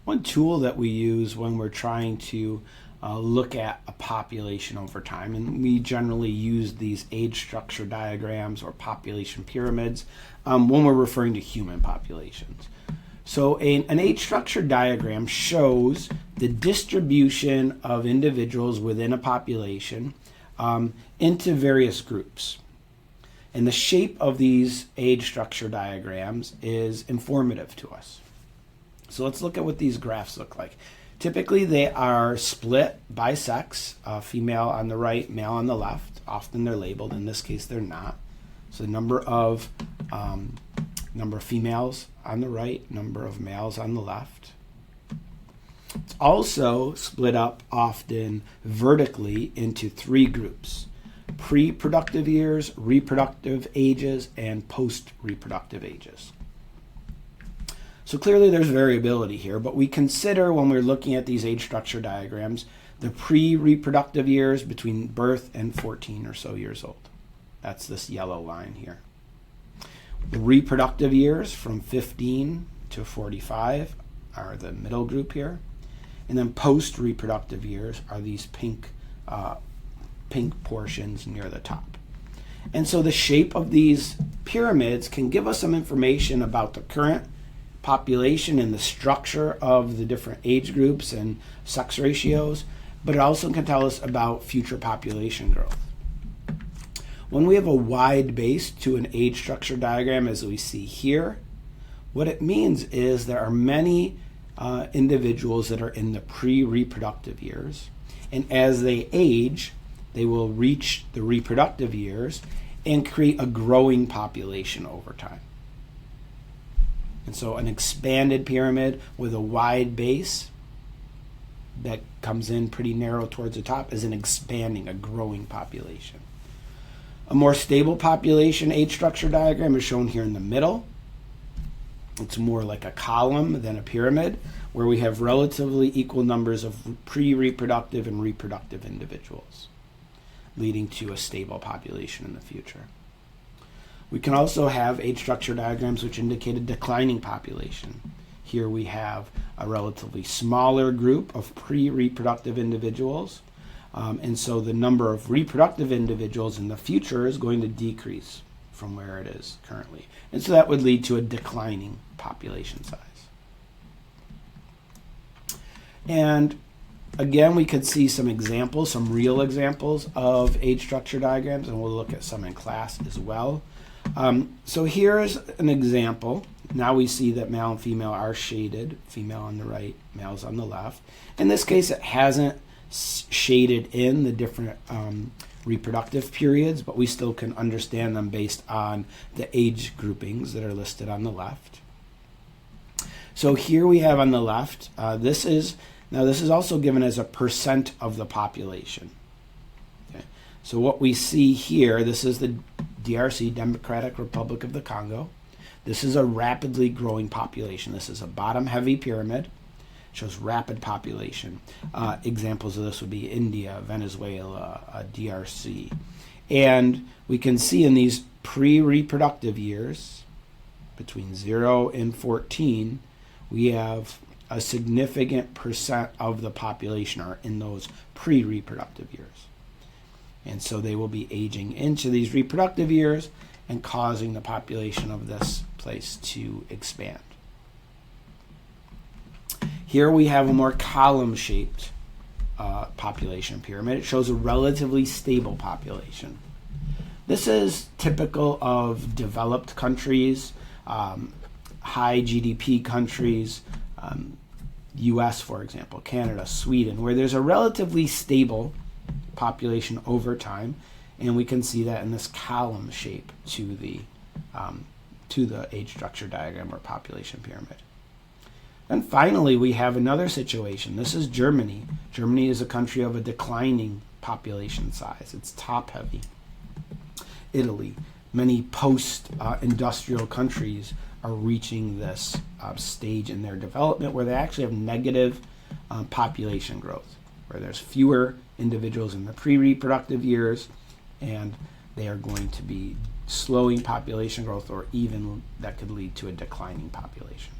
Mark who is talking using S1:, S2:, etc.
S1: One tool that we use when we're trying to look at a population over time, and we generally use these age structure diagrams or population pyramids when we're referring to human populations. So an age structure diagram shows the distribution of individuals within a population into various groups. And the shape of these age structure diagrams is informative to us. So let's look at what these graphs look like. Typically they are split by sex, female on the right, male on the left. Often they're labeled, in this case they're not. So the number of females on the right, number of males on the left. It's also split up often vertically into three groups: pre-productive years, reproductive ages, and post-reproductive ages. So clearly there's variability here, but we consider when we're looking at these age structure diagrams the pre-reproductive years between birth and 14 or so years old. That's this yellow line here. The reproductive years from 15 to 45 are the middle group here. And then post-reproductive years are these pink portions near the top. And so the shape of these pyramids can give us some information about the current population and the structure of the different age groups and sex ratios, but it also can tell us about future population growth. When we have a wide base to an age structure diagram, as we see here, what it means is there are many individuals that are in the pre-reproductive years, and as they age, they will reach the reproductive years and create a growing population over time. And so an expanded pyramid with a wide base that comes in pretty narrow towards the top is an expanding, a growing population. A more stable population age structure diagram is shown here in the middle. It's more like a column than a pyramid, where we have relatively equal numbers of pre-reproductive and reproductive individuals, leading to a stable population in the future. We can also have age structure diagrams which indicate a declining population. Here we have a relatively smaller group of pre-reproductive individuals, and so the number of reproductive individuals in the future is going to decrease from where it is currently. And so that would lead to a declining population size. And again, we could see some examples, some real examples of age structure diagrams, and we'll look at some in class as well. So here's an example. Now we see that male and female are shaded, female on the right, males on the left. In this case, it hasn't shaded in the different reproductive periods, but we still can understand them based on the age groupings that are listed on the left. So here we have on the left, this is also given as a percent of the population. Okay. So what we see here, this is the DRC, Democratic Republic of the Congo. This is a rapidly growing population. This is a bottom-heavy pyramid. It shows rapid population. Examples of this would be India, Venezuela, DRC. And we can see in these pre-reproductive years, between 0 and 14, we have a significant percent of the population are in those pre-reproductive years. And so they will be aging into these reproductive years and causing the population of this place to expand. Here we have a more column-shaped population pyramid. It shows a relatively stable population. This is typical of developed countries, high GDP countries, US, for example, Canada, Sweden, where there's a relatively stable population over time, and we can see that in this column shape to the age structure diagram or population pyramid. And finally, we have another situation. This is Germany. Germany is a country of a declining population size. It's top-heavy. Italy. Many post-industrial countries are reaching this stage in their development where they actually have negative population growth, where there's fewer individuals in the pre-reproductive years, and they are going to be slowing population growth, or even that could lead to a declining population.